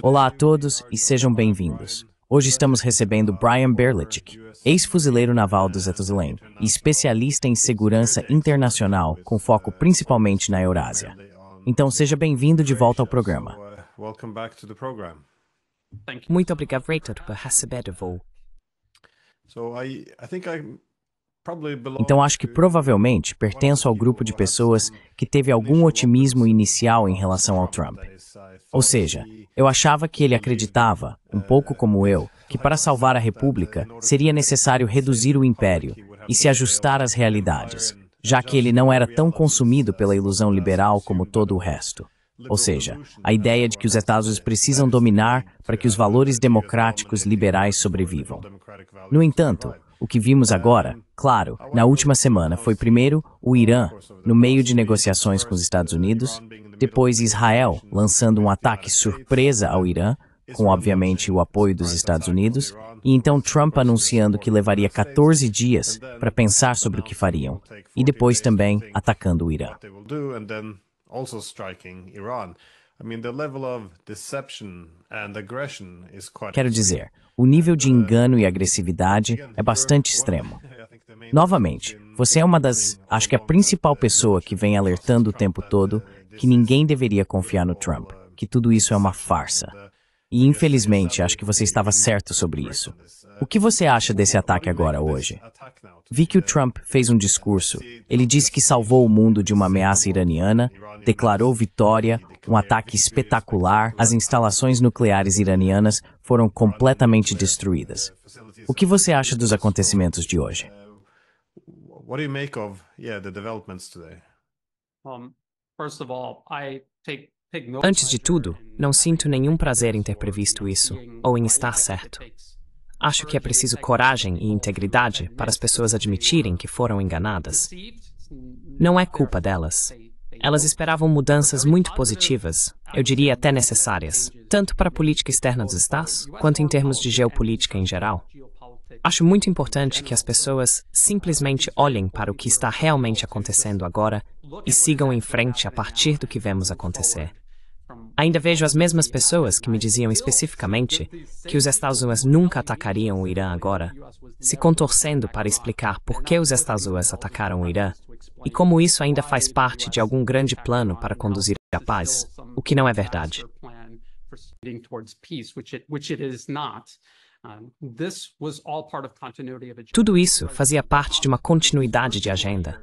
Olá a todos e sejam bem-vindos. Hoje estamos recebendo Brian Berlichik, ex-fuzileiro naval do Zetoslane e especialista em segurança internacional, com foco principalmente na Eurásia. Então seja bem-vindo de volta ao programa. Muito obrigado por receber de volta. Então acho que provavelmente pertenço ao grupo de pessoas que teve algum otimismo inicial em relação ao Trump. Ou seja, eu achava que ele acreditava, um pouco como eu, que para salvar a República seria necessário reduzir o império e se ajustar às realidades, já que ele não era tão consumido pela ilusão liberal como todo o resto. Ou seja, a ideia de que os Estados precisam dominar para que os valores democráticos liberais sobrevivam. No entanto, o que vimos agora, claro, na última semana foi primeiro o Irã, no meio de negociações com os Estados Unidos, depois Israel, lançando um ataque surpresa ao Irã, com obviamente o apoio dos Estados Unidos, e então Trump anunciando que levaria 14 dias para pensar sobre o que fariam, e depois também atacando o Irã. Quero dizer, o nível de engano e agressividade é bastante extremo. Novamente, você é uma das, acho que a principal pessoa que vem alertando o tempo todo que ninguém deveria confiar no Trump, que tudo isso é uma farsa. E infelizmente, acho que você estava certo sobre isso. O que você acha desse ataque agora, hoje? Vi que o Trump fez um discurso. Ele disse que salvou o mundo de uma ameaça iraniana, declarou vitória, um ataque espetacular, as instalações nucleares iranianas foram completamente destruídas. O que você acha dos acontecimentos de hoje? Antes de tudo, não sinto nenhum prazer em ter previsto isso, ou em estar certo. Acho que é preciso coragem e integridade para as pessoas admitirem que foram enganadas. Não é culpa delas. Elas esperavam mudanças muito positivas, eu diria até necessárias, tanto para a política externa dos Estados, quanto em termos de geopolítica em geral. Acho muito importante que as pessoas simplesmente olhem para o que está realmente acontecendo agora e sigam em frente a partir do que vemos acontecer. Ainda vejo as mesmas pessoas que me diziam especificamente que os Estados Unidos nunca atacariam o Irã agora, se contorcendo para explicar por que os Estados Unidos atacaram o Irã e como isso ainda faz parte de algum grande plano para conduzir a paz, o que não é verdade. Tudo isso fazia parte de uma continuidade de agenda.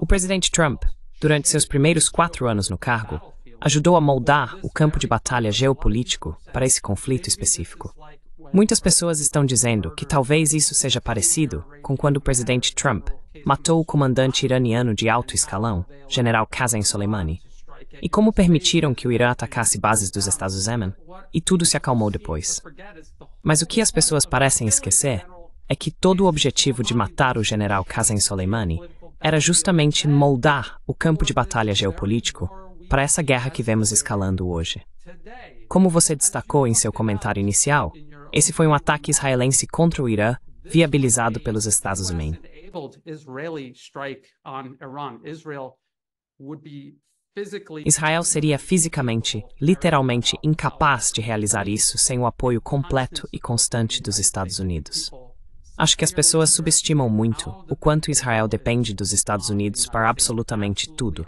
O presidente Trump, durante seus primeiros 4 anos no cargo, ajudou a moldar o campo de batalha geopolítico para esse conflito específico. Muitas pessoas estão dizendo que talvez isso seja parecido com quando o presidente Trump matou o comandante iraniano de alto escalão, general Qasem Soleimani, e como permitiram que o Irã atacasse bases dos Estados Unidos, e tudo se acalmou depois. Mas o que as pessoas parecem esquecer é que todo o objetivo de matar o general Qasem Soleimani era justamente moldar o campo de batalha geopolítico para essa guerra que vemos escalando hoje. Como você destacou em seu comentário inicial, esse foi um ataque israelense contra o Irã, viabilizado pelos Estados Unidos. Israel seria fisicamente, literalmente incapaz de realizar isso sem o apoio completo e constante dos Estados Unidos. Acho que as pessoas subestimam muito o quanto Israel depende dos Estados Unidos para absolutamente tudo.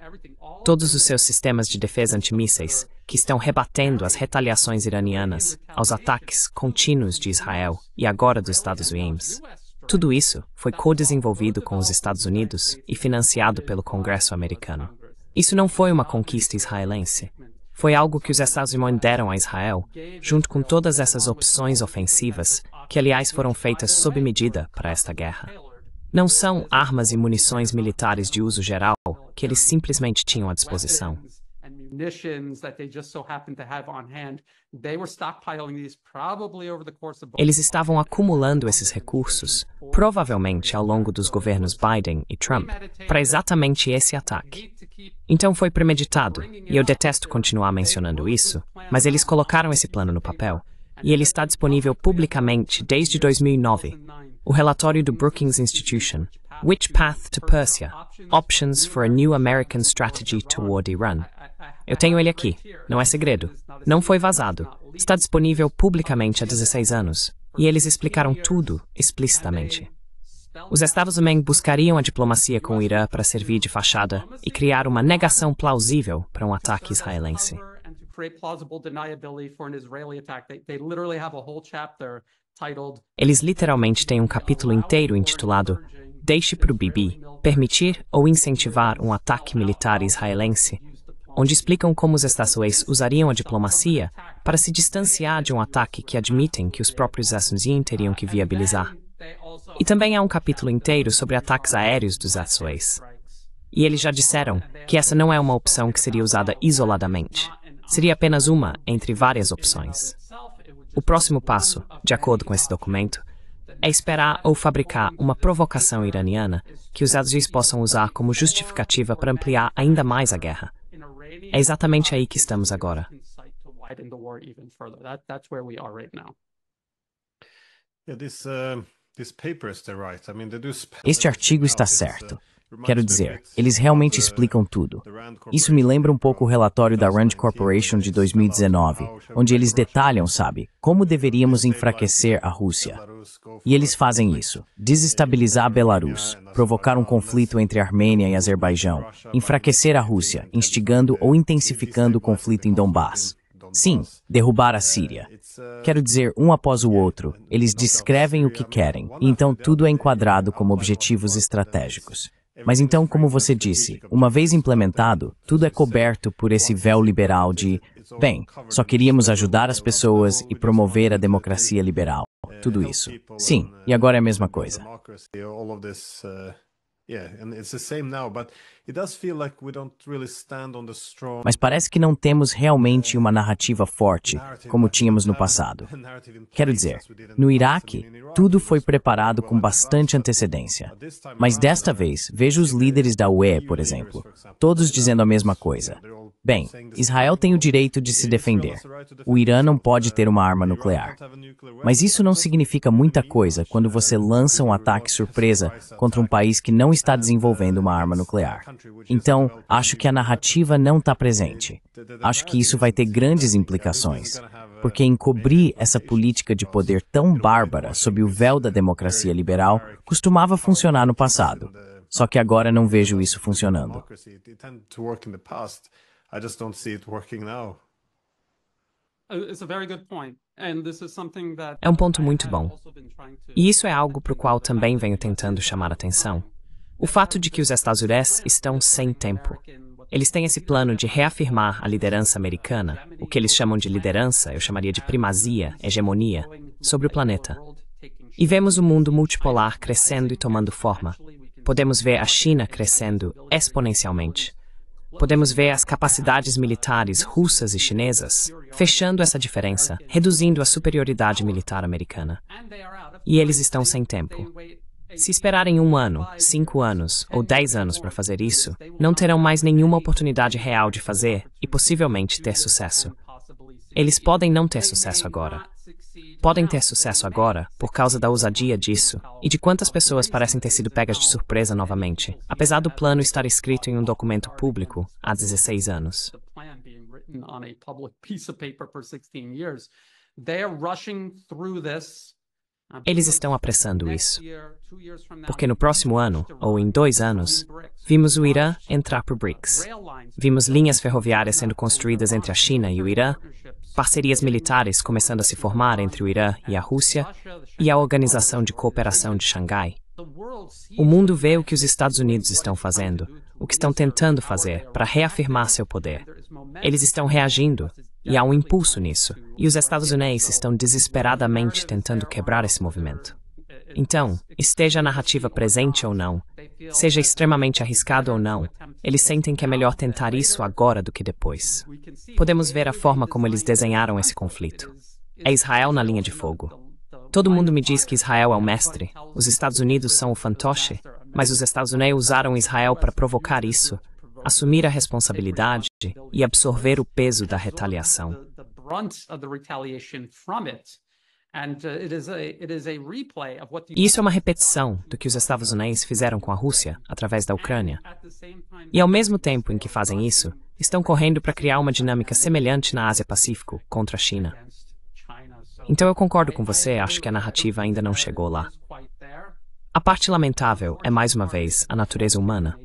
Todos os seus sistemas de defesa antimísseis, que estão rebatendo as retaliações iranianas, aos ataques contínuos de Israel e agora dos Estados Unidos. Tudo isso foi co-desenvolvido com os Estados Unidos e financiado pelo Congresso americano. Isso não foi uma conquista israelense. Foi algo que os Estados Unidos deram a Israel, junto com todas essas opções ofensivas, que aliás foram feitas sob medida para esta guerra. Não são armas e munições militares de uso geral que eles simplesmente tinham à disposição. Eles estavam acumulando esses recursos, provavelmente ao longo dos governos Biden e Trump, para exatamente esse ataque. Então foi premeditado, e eu detesto continuar mencionando isso, mas eles colocaram esse plano no papel, e ele está disponível publicamente desde 2009. O relatório do Brookings Institution, Which Path to Persia? Options for a New American Strategy Toward Iran, Eu tenho ele aqui. Não é segredo. Não foi vazado. Está disponível publicamente há 16 anos. E eles explicaram tudo explicitamente. Os Estados Unidos buscariam a diplomacia com o Irã para servir de fachada e criar uma negação plausível para um ataque israelense. Eles literalmente têm um capítulo inteiro intitulado Deixe para o Bibi permitir ou incentivar um ataque militar israelense, onde explicam como os Estados Unidos usariam a diplomacia para se distanciar de um ataque que admitem que os próprios Estados Unidos teriam que viabilizar. E também há um capítulo inteiro sobre ataques aéreos dos Estados Unidos. E eles já disseram que essa não é uma opção que seria usada isoladamente. Seria apenas uma entre várias opções. O próximo passo, de acordo com esse documento, é esperar ou fabricar uma provocação iraniana que os Estados Unidos possam usar como justificativa para ampliar ainda mais a guerra. É exatamente aí que estamos agora. Este artigo está certo. Quero dizer, eles realmente explicam tudo. Isso me lembra um pouco o relatório da Rand Corporation de 2019, onde eles detalham, sabe, como deveríamos enfraquecer a Rússia. E eles fazem isso. Desestabilizar a Belarus, provocar um conflito entre a Armênia e Azerbaijão, enfraquecer a Rússia, instigando ou intensificando o conflito em Donbass. Sim, derrubar a Síria. Quero dizer, um após o outro, eles descrevem o que querem, e então tudo é enquadrado como objetivos estratégicos. Mas então, como você disse, uma vez implementado, tudo é coberto por esse véu liberal de, bem, só queríamos ajudar as pessoas e promover a democracia liberal. Tudo isso. Sim, e agora é a mesma coisa. Mas parece que não temos realmente uma narrativa forte, como tínhamos no passado. Quero dizer, no Iraque, tudo foi preparado com bastante antecedência. Mas desta vez, vejo os líderes da UE, por exemplo, todos dizendo a mesma coisa. Bem, Israel tem o direito de se defender. O Irã não pode ter uma arma nuclear. Mas isso não significa muita coisa quando você lança um ataque surpresa contra um país que não está desenvolvendo uma arma nuclear. Então, acho que a narrativa não está presente. Acho que isso vai ter grandes implicações, porque encobrir essa política de poder tão bárbara sob o véu da democracia liberal costumava funcionar no passado. Só que agora não vejo isso funcionando. I just don't see it working now. É um ponto muito bom. E isso é algo para o qual também venho tentando chamar atenção. O fato de que os Estados Unidos estão sem tempo. Eles têm esse plano de reafirmar a liderança americana, o que eles chamam de liderança, eu chamaria de primazia, hegemonia, sobre o planeta. E vemos o mundo multipolar crescendo e tomando forma. Podemos ver a China crescendo exponencialmente. Podemos ver as capacidades militares russas e chinesas fechando essa diferença, reduzindo a superioridade militar americana. E eles estão sem tempo. Se esperarem 1 ano, 5 anos ou 10 anos para fazer isso, não terão mais nenhuma oportunidade real de fazer e possivelmente ter sucesso. Eles podem não ter sucesso agora. Podem ter sucesso agora por causa da ousadia disso e de quantas pessoas parecem ter sido pegas de surpresa novamente, apesar do plano estar escrito em um documento público há 16 anos. Eles estão apressando isso, porque no próximo ano, ou em 2 anos, vimos o Irã entrar para o BRICS. Vimos linhas ferroviárias sendo construídas entre a China e o Irã, parcerias militares começando a se formar entre o Irã e a Rússia, e a Organização de Cooperação de Xangai. O mundo vê o que os Estados Unidos estão fazendo, o que estão tentando fazer para reafirmar seu poder. Eles estão reagindo, e há um impulso nisso, e os Estados Unidos estão desesperadamente tentando quebrar esse movimento. Então, esteja a narrativa presente ou não, seja extremamente arriscado ou não, eles sentem que é melhor tentar isso agora do que depois. Podemos ver a forma como eles desenharam esse conflito. É Israel na linha de fogo. Todo mundo me diz que Israel é o mestre, os Estados Unidos são o fantoche, mas os Estados Unidos usaram Israel para provocar isso, assumir a responsabilidade e absorver o peso da retaliação. E isso é uma repetição do que os Estados Unidos fizeram com a Rússia através da Ucrânia. E ao mesmo tempo em que fazem isso, estão correndo para criar uma dinâmica semelhante na Ásia-Pacífico contra a China. Então eu concordo com você, acho que a narrativa ainda não chegou lá. A parte lamentável é, mais uma vez, a natureza humana.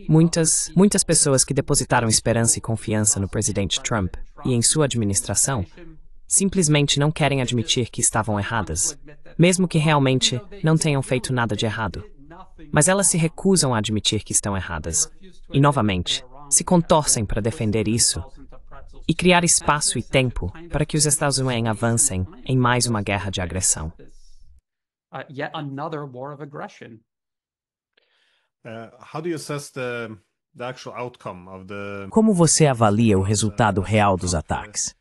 Muitas pessoas que depositaram esperança e confiança no presidente Trump e em sua administração simplesmente não querem admitir que estavam erradas, mesmo que realmente não tenham feito nada de errado. Mas elas se recusam a admitir que estão erradas e, novamente, se contorcem para defender isso e criar espaço e tempo para que os Estados Unidos avancem em mais uma guerra de agressão. Como você avalia o resultado real dos ataques?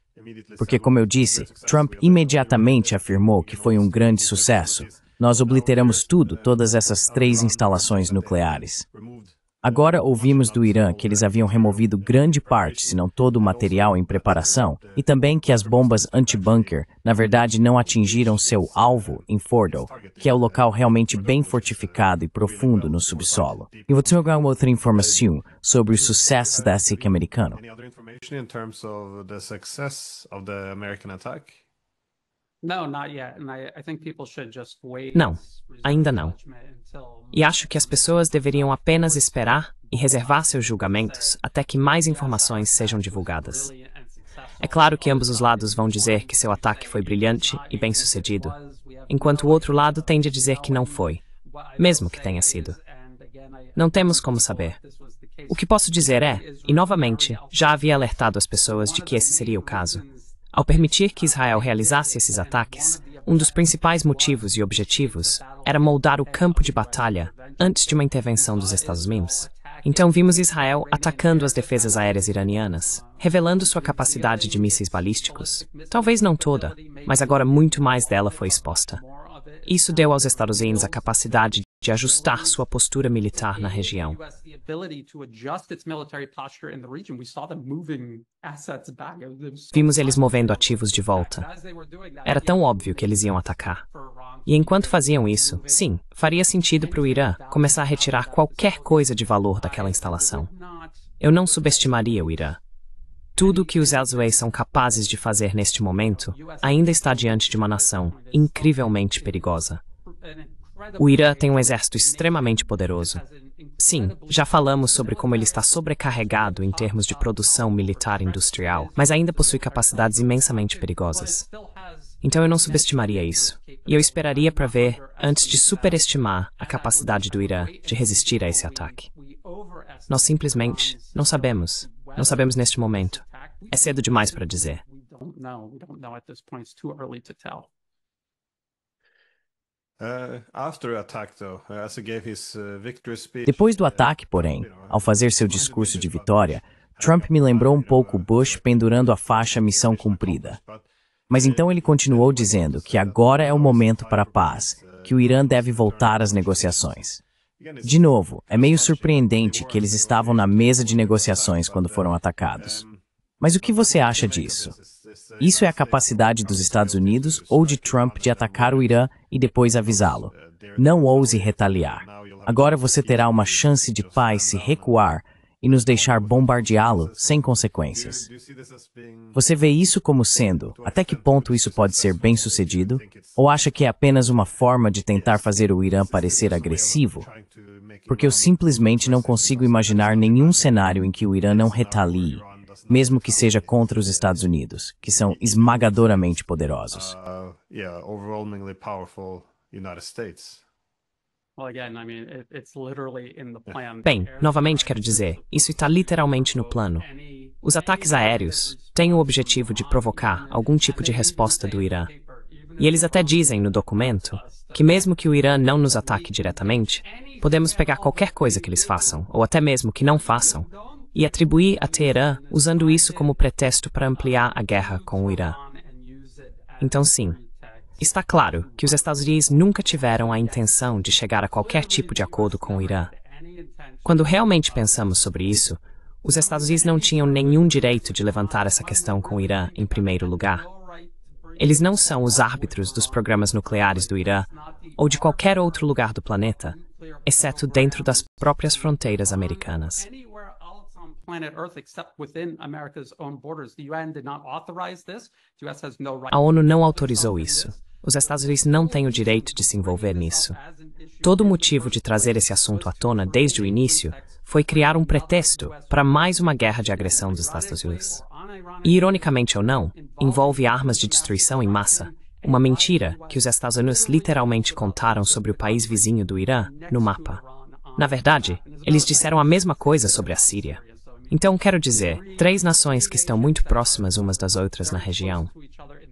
Porque, como eu disse, Trump imediatamente afirmou que foi um grande sucesso. Nós obliteramos tudo, todas essas 3 instalações nucleares. Agora ouvimos do Irã que eles haviam removido grande parte, se não todo o material em preparação, e também que as bombas anti-bunker, na verdade, não atingiram seu alvo em Fordo, que é o local realmente bem fortificado e profundo no subsolo. E você tem alguma outra informação sobre o sucesso da SIC americano? Não, ainda não. E acho que as pessoas deveriam apenas esperar e reservar seus julgamentos até que mais informações sejam divulgadas. É claro que ambos os lados vão dizer que seu ataque foi brilhante e bem-sucedido, enquanto o outro lado tende a dizer que não foi, mesmo que tenha sido. Não temos como saber. O que posso dizer é, e novamente, já havia alertado as pessoas de que esse seria o caso. Ao permitir que Israel realizasse esses ataques, um dos principais motivos e objetivos era moldar o campo de batalha antes de uma intervenção dos Estados Unidos. Então vimos Israel atacando as defesas aéreas iranianas, revelando sua capacidade de mísseis balísticos. Talvez não toda, mas agora muito mais dela foi exposta. Isso deu aos Estados Unidos a capacidade de ajustar sua postura militar na região. Vimos eles movendo ativos de volta. Era tão óbvio que eles iam atacar. E enquanto faziam isso, sim, faria sentido para o Irã começar a retirar qualquer coisa de valor daquela instalação. Eu não subestimaria o Irã. Tudo o que os Estados Unidos são capazes de fazer neste momento ainda está diante de uma nação incrivelmente perigosa. O Irã tem um exército extremamente poderoso. Sim, já falamos sobre como ele está sobrecarregado em termos de produção militar industrial, mas ainda possui capacidades imensamente perigosas. Então eu não subestimaria isso. E eu esperaria para ver, antes de superestimar a capacidade do Irã de resistir a esse ataque. Nós simplesmente não sabemos. Não sabemos neste momento. É cedo demais para dizer. Depois do ataque, porém, ao fazer seu discurso de vitória, Trump me lembrou um pouco Bush pendurando a faixa missão cumprida. Mas então ele continuou dizendo que agora é o momento para a paz, que o Irã deve voltar às negociações. De novo, é meio surpreendente que eles estavam na mesa de negociações quando foram atacados. Mas o que você acha disso? Isso é a capacidade dos Estados Unidos ou de Trump de atacar o Irã e depois avisá-lo. Não ouse retaliar. Agora você terá uma chance de paz se recuar e nos deixar bombardeá-lo sem consequências. Você vê isso como sendo, até que ponto isso pode ser bem-sucedido? Ou acha que é apenas uma forma de tentar fazer o Irã parecer agressivo? Porque eu simplesmente não consigo imaginar nenhum cenário em que o Irã não retalie, mesmo que seja contra os Estados Unidos, que são esmagadoramente poderosos. Bem, novamente quero dizer, isso está literalmente no plano. Os ataques aéreos têm o objetivo de provocar algum tipo de resposta do Irã. E eles até dizem no documento que mesmo que o Irã não nos ataque diretamente, podemos pegar qualquer coisa que eles façam, ou até mesmo que não façam, e atribuir a Teherã usando isso como pretexto para ampliar a guerra com o Irã. Então sim, está claro que os Estados Unidos nunca tiveram a intenção de chegar a qualquer tipo de acordo com o Irã. Quando realmente pensamos sobre isso, os Estados Unidos não tinham nenhum direito de levantar essa questão com o Irã em primeiro lugar. Eles não são os árbitros dos programas nucleares do Irã ou de qualquer outro lugar do planeta, exceto dentro das próprias fronteiras americanas. A ONU não autorizou isso. Os Estados Unidos não têm o direito de se envolver nisso. Todo o motivo de trazer esse assunto à tona desde o início foi criar um pretexto para mais uma guerra de agressão dos Estados Unidos. E, ironicamente ou não, envolve armas de destruição em massa, uma mentira que os Estados Unidos literalmente contaram sobre o país vizinho do Irã no mapa. Na verdade, eles disseram a mesma coisa sobre a Síria. Então, quero dizer, 3 nações que estão muito próximas umas das outras na região.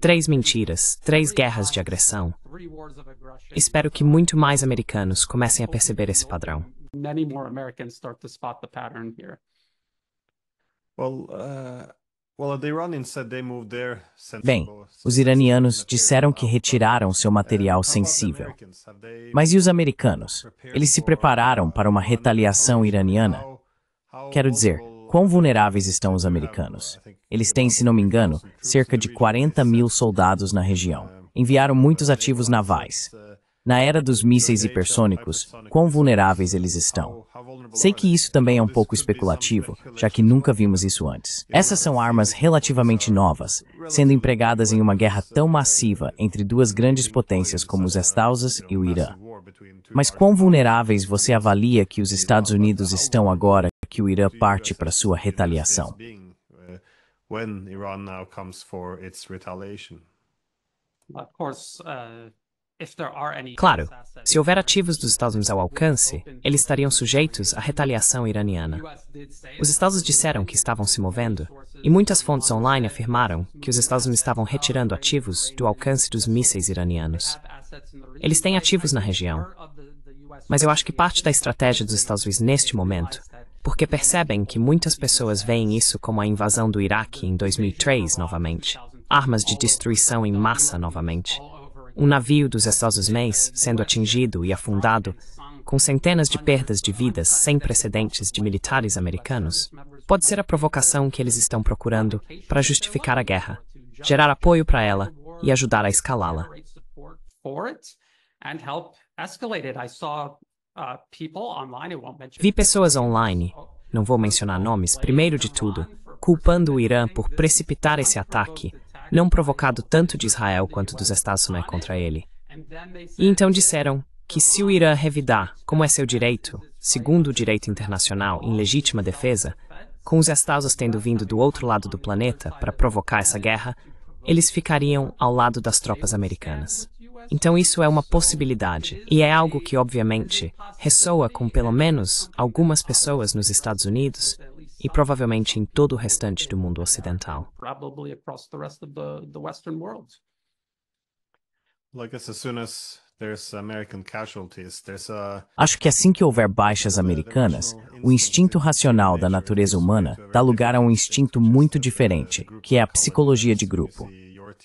3 mentiras, 3 guerras de agressão. Espero que muito mais americanos comecem a perceber esse padrão. Bem, os iranianos disseram que retiraram seu material sensível. Mas e os americanos? Eles se prepararam para uma retaliação iraniana? Quero dizer, quão vulneráveis estão os americanos? Eles têm, se não me engano, cerca de 40 mil soldados na região. Enviaram muitos ativos navais. Na era dos mísseis hipersônicos, quão vulneráveis eles estão? Sei que isso também é um pouco especulativo, já que nunca vimos isso antes. Essas são armas relativamente novas, sendo empregadas em uma guerra tão massiva entre 2 grandes potências como os Estados Unidos e o Irã. Mas quão vulneráveis você avalia que os Estados Unidos estão agora que o Irã parte para sua retaliação? Claro, se houver ativos dos Estados Unidos ao alcance, eles estariam sujeitos à retaliação iraniana. Os Estados Unidos disseram que estavam se movendo, e muitas fontes online afirmaram que os Estados Unidos estavam retirando ativos do alcance dos mísseis iranianos. Eles têm ativos na região. Mas eu acho que parte da estratégia dos Estados Unidos neste momento, porque percebem que muitas pessoas veem isso como a invasão do Iraque em 2003 novamente, armas de destruição em massa novamente. Um navio dos Estados Unidos sendo atingido e afundado, com centenas de perdas de vidas sem precedentes de militares americanos, pode ser a provocação que eles estão procurando para justificar a guerra, gerar apoio para ela e ajudar a escalá-la. Vi pessoas online, não vou mencionar nomes, primeiro de tudo, culpando o Irã por precipitar esse ataque, não provocado tanto de Israel quanto dos Estados Unidos contra ele. E então disseram que se o Irã revidar, como é seu direito, segundo o direito internacional em legítima defesa, com os Estados Unidos tendo vindo do outro lado do planeta para provocar essa guerra, eles ficariam ao lado das tropas americanas. Então isso é uma possibilidade, e é algo que, obviamente, ressoa com pelo menos algumas pessoas nos Estados Unidos e provavelmente em todo o restante do mundo ocidental. Acho que assim que houver baixas americanas, o instinto racional da natureza humana dá lugar a um instinto muito diferente, que é a psicologia de grupo.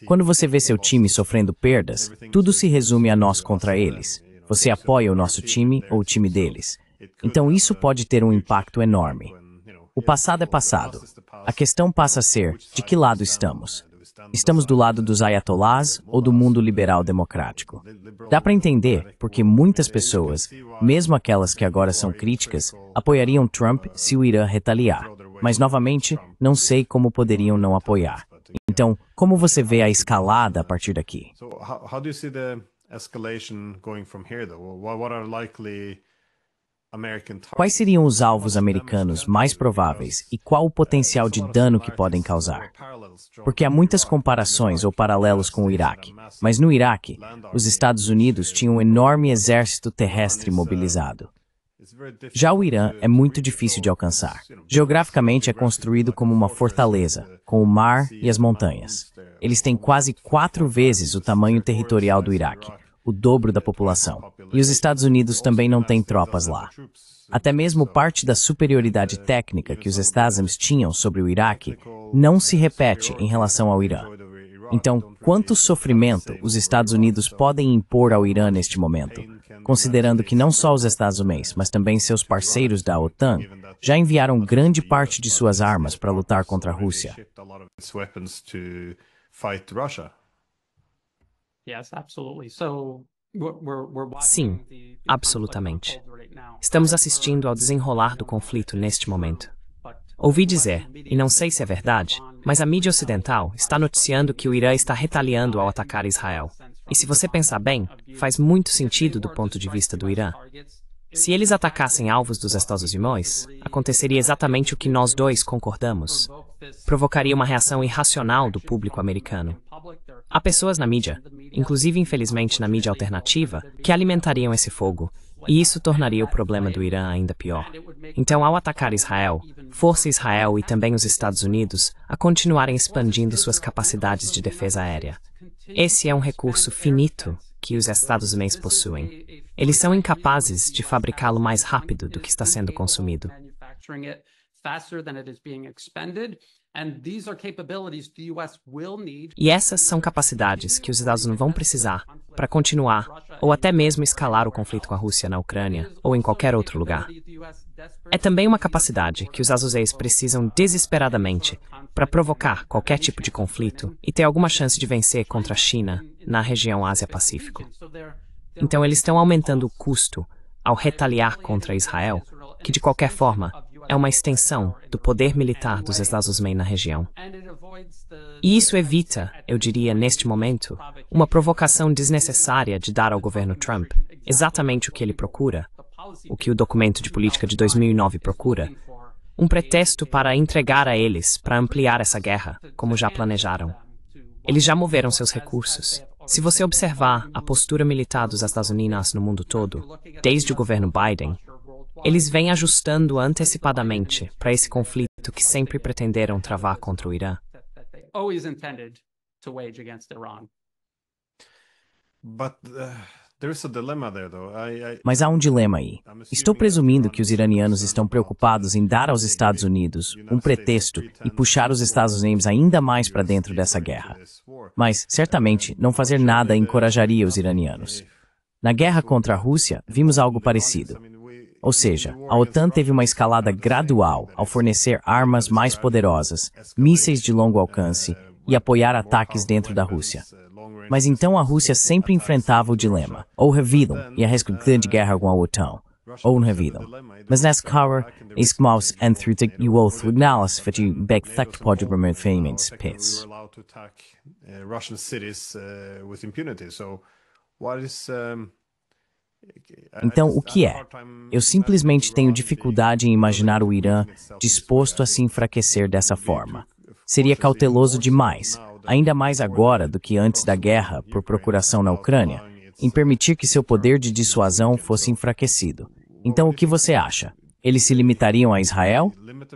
Quando você vê seu time sofrendo perdas, tudo se resume a nós contra eles. Você apoia o nosso time ou o time deles. Então isso pode ter um impacto enorme. O passado é passado. A questão passa a ser, de que lado estamos? Estamos do lado dos ayatollahs ou do mundo liberal democrático? Dá para entender porque muitas pessoas, mesmo aquelas que agora são críticas, apoiariam Trump se o Irã retaliar. Mas, novamente, não sei como poderiam não apoiar. Então, como você vê a escalada a partir daqui? Quais seriam os alvos americanos mais prováveis e qual o potencial de dano que podem causar? Porque há muitas comparações ou paralelos com o Iraque, mas no Iraque, os Estados Unidos tinham um enorme exército terrestre mobilizado. Já o Irã é muito difícil de alcançar. Geograficamente é construído como uma fortaleza, com o mar e as montanhas. Eles têm quase 4 vezes o tamanho territorial do Iraque, o dobro da população. E os Estados Unidos também não têm tropas lá. Até mesmo parte da superioridade técnica que os Estados Unidos tinham sobre o Iraque não se repete em relação ao Irã. Então, quanto sofrimento os Estados Unidos podem impor ao Irã neste momento, considerando que não só os Estados Unidos, mas também seus parceiros da OTAN já enviaram grande parte de suas armas para lutar contra a Rússia? Sim, absolutamente. Estamos assistindo ao desenrolar do conflito neste momento. Ouvi dizer, e não sei se é verdade, mas a mídia ocidental está noticiando que o Irã está retaliando ao atacar Israel. E se você pensar bem, faz muito sentido do ponto de vista do Irã. Se eles atacassem alvos dos Estados Unidos, aconteceria exatamente o que nós dois concordamos. Provocaria uma reação irracional do público americano. Há pessoas na mídia, inclusive infelizmente na mídia alternativa, que alimentariam esse fogo, e isso tornaria o problema do Irã ainda pior. Então, ao atacar Israel, força Israel e também os Estados Unidos a continuarem expandindo suas capacidades de defesa aérea. Esse é um recurso finito que os Estados Unidos possuem. Eles são incapazes de fabricá-lo mais rápido do que está sendo consumido. E essas são capacidades que os Estados Unidos vão precisar para continuar ou até mesmo escalar o conflito com a Rússia na Ucrânia ou em qualquer outro lugar. É também uma capacidade que os Estados Unidos precisam desesperadamente para provocar qualquer tipo de conflito e ter alguma chance de vencer contra a China na região Ásia-Pacífico. Então eles estão aumentando o custo ao retaliar contra Israel, que de qualquer forma é uma extensão do poder militar dos Estados Unidos na região. E isso evita, eu diria neste momento, uma provocação desnecessária de dar ao governo Trump exatamente o que ele procura, o que o documento de política de 2009 procura, um pretexto para entregar a eles para ampliar essa guerra, como já planejaram. Eles já moveram seus recursos. Se você observar a postura militar dos Estados Unidos no mundo todo, desde o governo Biden, eles vêm ajustando antecipadamente para esse conflito que sempre pretenderam travar contra o Irã. Mas há um dilema aí. Estou presumindo que os iranianos estão preocupados em dar aos Estados Unidos um pretexto e puxar os Estados Unidos ainda mais para dentro dessa guerra. Mas, certamente, não fazer nada encorajaria os iranianos. Na guerra contra a Rússia, vimos algo parecido. Ou seja, a OTAN teve uma escalada gradual ao fornecer armas mais poderosas, mísseis de longo alcance e apoiar ataques dentro da Rússia. Mas então a Rússia sempre enfrentava o dilema, ou revidam e a grande guerra com a OTAN, ou não revidam. Mas nessa cara, escmaus entre o outro análise de Beck pode permanentemente pes. Então, o que é? Eu simplesmente tenho dificuldade em imaginar o Irã disposto a se enfraquecer dessa forma. Seria cauteloso demais, ainda mais agora do que antes da guerra por procuração na Ucrânia, em permitir que seu poder de dissuasão fosse enfraquecido. Então, o que você acha? Eles se limitariam a Israel?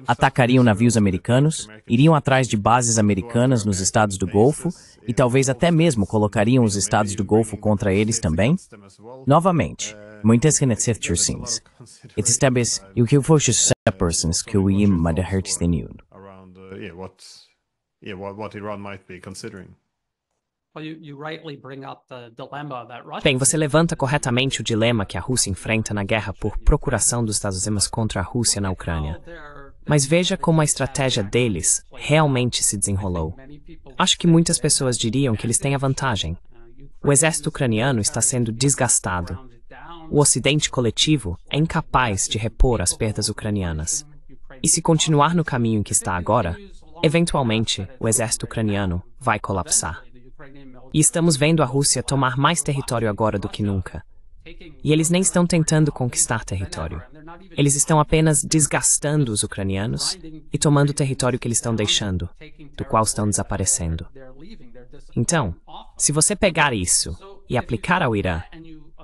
Atacariam navios americanos? Iriam atrás de bases americanas nos estados do Golfo? E talvez até mesmo colocariam os estados do Golfo contra eles também? Novamente, muitas conexões. Estabes e o que fosse separações que o ia mandar tenido. Bem, você levanta corretamente o dilema que a Rússia enfrenta na guerra por procuração dos Estados Unidos contra a Rússia na Ucrânia. Mas veja como a estratégia deles realmente se desenrolou. Acho que muitas pessoas diriam que eles têm a vantagem. O exército ucraniano está sendo desgastado. O Ocidente coletivo é incapaz de repor as perdas ucranianas. E se continuar no caminho em que está agora, eventualmente o exército ucraniano vai colapsar. E estamos vendo a Rússia tomar mais território agora do que nunca. E eles nem estão tentando conquistar território. Eles estão apenas desgastando os ucranianos e tomando o território que eles estão deixando, do qual estão desaparecendo. Então, se você pegar isso e aplicar ao Irã,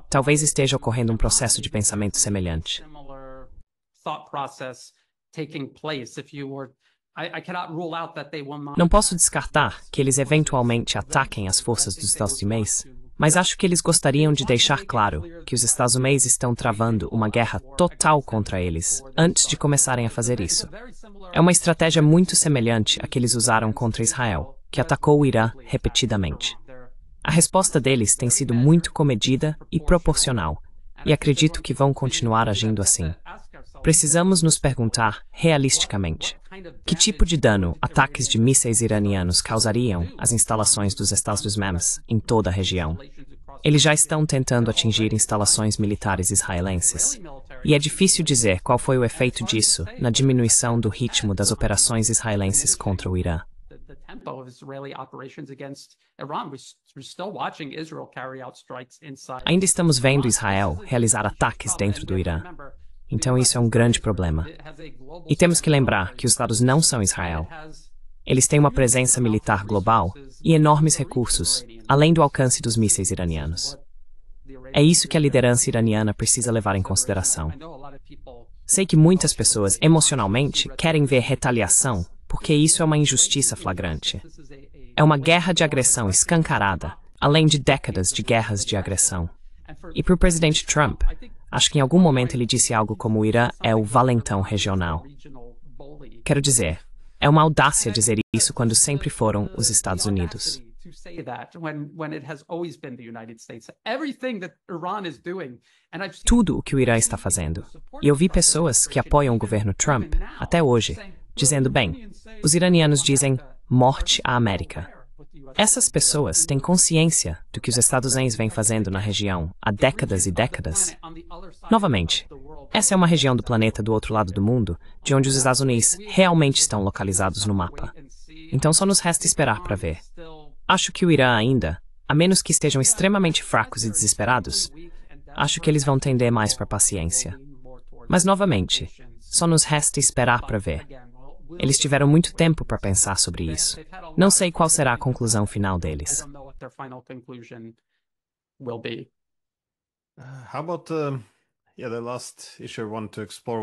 talvez esteja ocorrendo um processo de pensamento semelhante. Não posso descartar que eles eventualmente ataquem as forças dos Estados Unidos, mas acho que eles gostariam de deixar claro que os Estados Unidos estão travando uma guerra total contra eles antes de começarem a fazer isso. É uma estratégia muito semelhante à que eles usaram contra Israel, que atacou o Irã repetidamente. A resposta deles tem sido muito comedida e proporcional, e acredito que vão continuar agindo assim. Precisamos nos perguntar, realisticamente, que tipo de dano ataques de mísseis iranianos causariam às instalações dos Estados Unidos em toda a região. Eles já estão tentando atingir instalações militares israelenses. E é difícil dizer qual foi o efeito disso na diminuição do ritmo das operações israelenses contra o Irã. Ainda estamos vendo Israel realizar ataques dentro do Irã. Então isso é um grande problema. E temos que lembrar que os lados não são Israel. Eles têm uma presença militar global e enormes recursos, além do alcance dos mísseis iranianos. É isso que a liderança iraniana precisa levar em consideração. Sei que muitas pessoas, emocionalmente, querem ver retaliação, porque isso é uma injustiça flagrante. É uma guerra de agressão escancarada, além de décadas de guerras de agressão. E para o presidente Trump, acho que em algum momento ele disse algo como o Irã é o valentão regional. Quero dizer, é uma audácia dizer isso quando sempre foram os Estados Unidos. Tudo o que o Irã está fazendo. E eu vi pessoas que apoiam o governo Trump, até hoje, dizendo, bem, os iranianos dizem morte à América. Essas pessoas têm consciência do que os Estados Unidos vêm fazendo na região há décadas e décadas. Novamente, essa é uma região do planeta do outro lado do mundo, de onde os Estados Unidos realmente estão localizados no mapa. Então só nos resta esperar para ver. Acho que o Irã ainda, a menos que estejam extremamente fracos e desesperados, acho que eles vão tender mais para paciência. Mas novamente, só nos resta esperar para ver. Eles tiveram muito tempo para pensar sobre isso. Não sei qual será a conclusão final deles.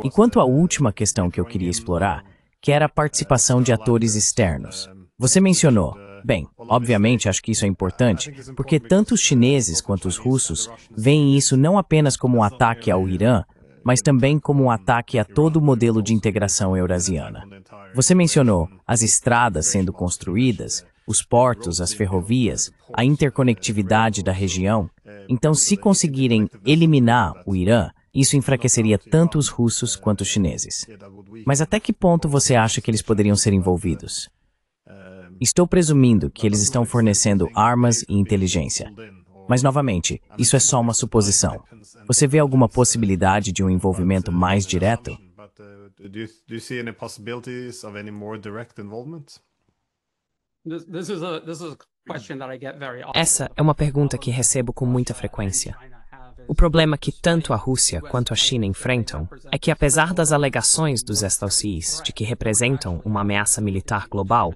E quanto à última questão que eu queria explorar, que era a participação de atores externos. Você mencionou, bem, obviamente acho que isso é importante, porque tanto os chineses quanto os russos veem isso não apenas como um ataque ao Irã, mas também como um ataque a todo o modelo de integração eurasiana. Você mencionou as estradas sendo construídas, os portos, as ferrovias, a interconectividade da região. Então, se conseguirem eliminar o Irã, isso enfraqueceria tanto os russos quanto os chineses. Mas até que ponto você acha que eles poderiam ser envolvidos? Estou presumindo que eles estão fornecendo armas e inteligência. Mas, novamente, isso é só uma suposição. Você vê alguma possibilidade de um envolvimento mais direto? Essa é uma pergunta que recebo com muita frequência. O problema que tanto a Rússia quanto a China enfrentam é que, apesar das alegações dos Estados Unidos de que representam uma ameaça militar global,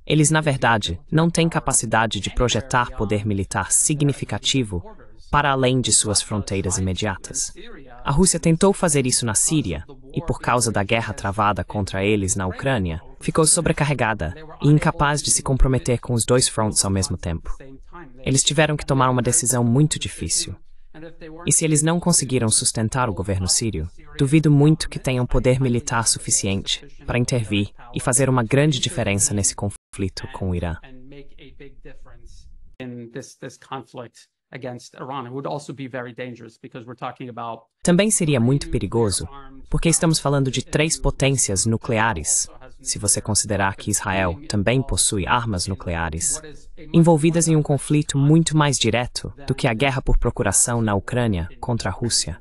eles, na verdade, não têm capacidade de projetar poder militar significativo para além de suas fronteiras imediatas. A Rússia tentou fazer isso na Síria e, por causa da guerra travada contra eles na Ucrânia, ficou sobrecarregada e incapaz de se comprometer com os dois fronts ao mesmo tempo. Eles tiveram que tomar uma decisão muito difícil. E se eles não conseguiram sustentar o governo sírio, duvido muito que tenham poder militar suficiente para intervir e fazer uma grande diferença nesse conflito com o Irã. Também seria muito perigoso, porque estamos falando de 3 potências nucleares, se você considerar que Israel também possui armas nucleares, envolvidas em um conflito muito mais direto do que a guerra por procuração na Ucrânia contra a Rússia.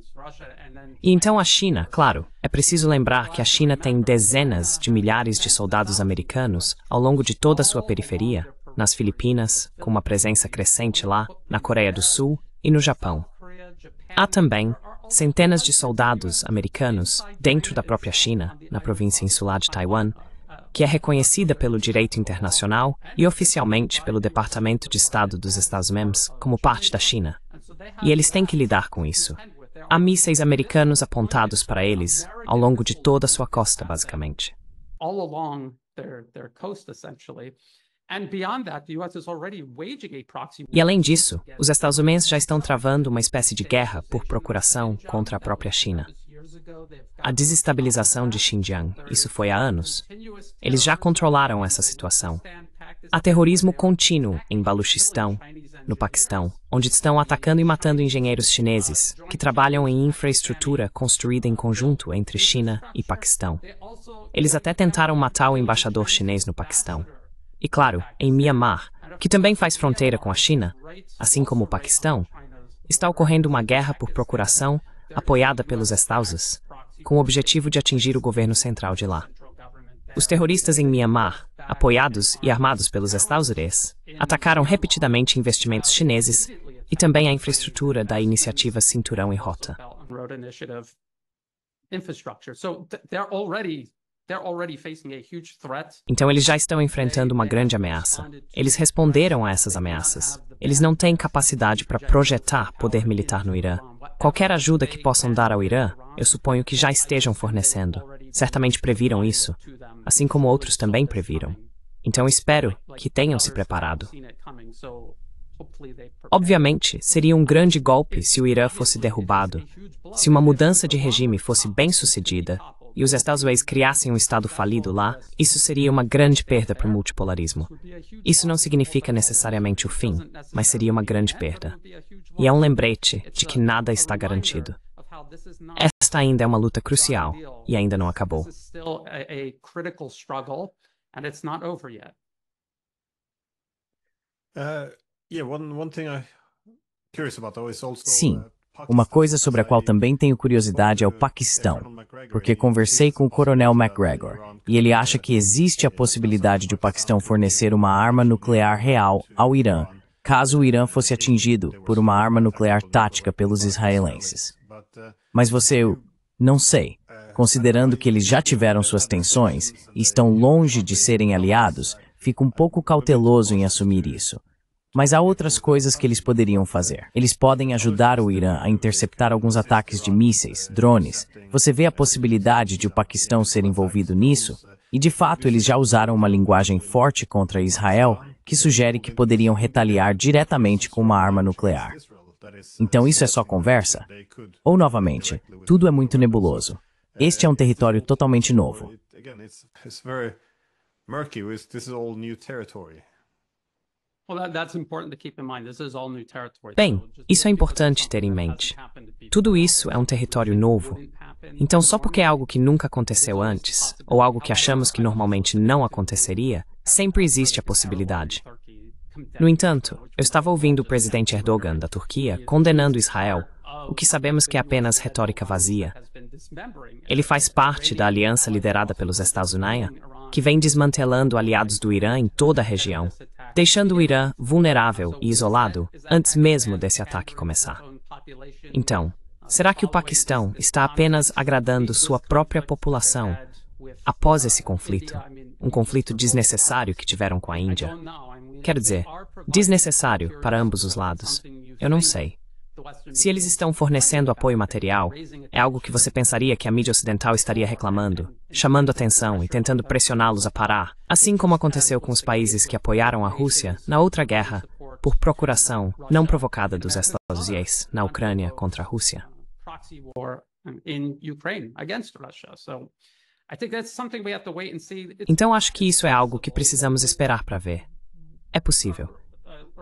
E então a China, claro, é preciso lembrar que a China tem dezenas de milhares de soldados americanos ao longo de toda a sua periferia, nas Filipinas, com uma presença crescente lá, na Coreia do Sul e no Japão. Há também centenas de soldados americanos dentro da própria China, na província insular de Taiwan, que é reconhecida pelo direito internacional e oficialmente pelo Departamento de Estado dos Estados Unidos como parte da China. E eles têm que lidar com isso. Há mísseis americanos apontados para eles ao longo de toda a sua costa, basicamente. E além disso, os Estados Unidos já estão travando uma espécie de guerra por procuração contra a própria China. A desestabilização de Xinjiang, isso foi há anos. Eles já controlaram essa situação. Há terrorismo contínuo em Baluchistão, no Paquistão, onde estão atacando e matando engenheiros chineses que trabalham em infraestrutura construída em conjunto entre China e Paquistão. Eles até tentaram matar o embaixador chinês no Paquistão. E claro, em Myanmar, que também faz fronteira com a China, assim como o Paquistão, está ocorrendo uma guerra por procuração apoiada pelos Estados, com o objetivo de atingir o governo central de lá. Os terroristas em Myanmar, apoiados e armados pelos Estados Unidos, atacaram repetidamente investimentos chineses e também a infraestrutura da iniciativa Cinturão e Rota. Então eles já estão enfrentando uma grande ameaça. Eles responderam a essas ameaças. Eles não têm capacidade para projetar poder militar no Irã. Qualquer ajuda que possam dar ao Irã, eu suponho que já estejam fornecendo. Certamente previram isso, assim como outros também previram. Então espero que tenham se preparado. Obviamente, seria um grande golpe se o Irã fosse derrubado, se uma mudança de regime fosse bem-sucedida e os Estados Unidos criassem um Estado falido lá, isso seria uma grande perda para o multipolarismo. Isso não significa necessariamente o fim, mas seria uma grande perda. E é um lembrete de que nada está garantido. Esta ainda é uma luta crucial e ainda não acabou. Sim, uma coisa sobre a qual também tenho curiosidade é o Paquistão, porque conversei com o Coronel McGregor e ele acha que existe a possibilidade de o Paquistão fornecer uma arma nuclear real ao Irã, caso o Irã fosse atingido por uma arma nuclear tática pelos israelenses. Mas não sei, considerando que eles já tiveram suas tensões e estão longe de serem aliados, fico um pouco cauteloso em assumir isso. Mas há outras coisas que eles poderiam fazer. Eles podem ajudar o Irã a interceptar alguns ataques de mísseis, drones. Você vê a possibilidade de o Paquistão ser envolvido nisso? E de fato eles já usaram uma linguagem forte contra Israel que sugere que poderiam retaliar diretamente com uma arma nuclear. Então isso é só conversa? Ou novamente, tudo é muito nebuloso. Este é um território totalmente novo. Bem, isso é importante ter em mente. Tudo isso é um território novo. Então, só porque é algo que nunca aconteceu antes, ou algo que achamos que normalmente não aconteceria, sempre existe a possibilidade. No entanto, eu estava ouvindo o presidente Erdogan, da Turquia, condenando Israel, o que sabemos que é apenas retórica vazia. Ele faz parte da aliança liderada pelos Estados Unidos, que vem desmantelando aliados do Irã em toda a região, deixando o Irã vulnerável e isolado antes mesmo desse ataque começar. Então, será que o Paquistão está apenas agradando sua própria população após esse conflito? Um conflito desnecessário que tiveram com a Índia? Quero dizer, desnecessário para ambos os lados. Eu não sei. Se eles estão fornecendo apoio material, é algo que você pensaria que a mídia ocidental estaria reclamando, chamando atenção e tentando pressioná-los a parar, assim como aconteceu com os países que apoiaram a Rússia na outra guerra por procuração não provocada dos Estados Unidos na Ucrânia contra a Rússia. Então acho que isso é algo que precisamos esperar para ver. É possível.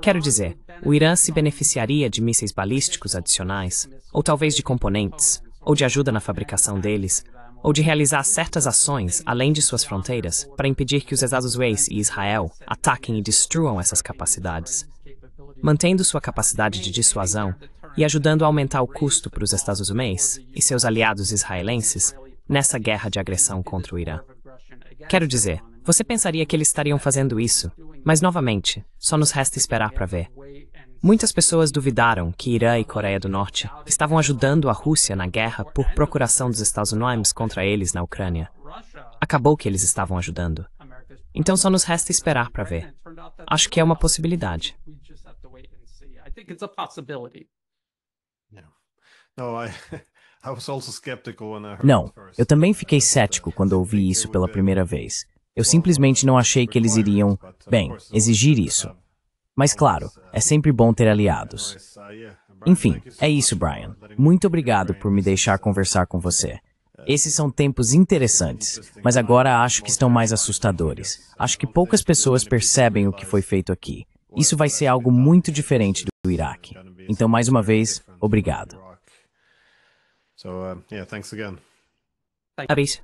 Quero dizer, o Irã se beneficiaria de mísseis balísticos adicionais, ou talvez de componentes, ou de ajuda na fabricação deles, ou de realizar certas ações além de suas fronteiras para impedir que os Estados Unidos e Israel ataquem e destruam essas capacidades, mantendo sua capacidade de dissuasão e ajudando a aumentar o custo para os Estados Unidos e seus aliados israelenses nessa guerra de agressão contra o Irã. Quero dizer, você pensaria que eles estariam fazendo isso, mas novamente, só nos resta esperar para ver. Muitas pessoas duvidaram que Irã e Coreia do Norte estavam ajudando a Rússia na guerra por procuração dos Estados Unidos contra eles na Ucrânia. Acabou que eles estavam ajudando. Então só nos resta esperar para ver. Acho que é uma possibilidade. Não, eu também fiquei cético quando ouvi isso pela primeira vez. Eu simplesmente não achei que eles iriam, exigir isso. Mas claro, é sempre bom ter aliados. Enfim, é isso, Brian. Muito obrigado por me deixar conversar com você. Esses são tempos interessantes, mas agora acho que estão mais assustadores. Acho que poucas pessoas percebem o que foi feito aqui. Isso vai ser algo muito diferente do Iraque. Então, mais uma vez, obrigado. Aris.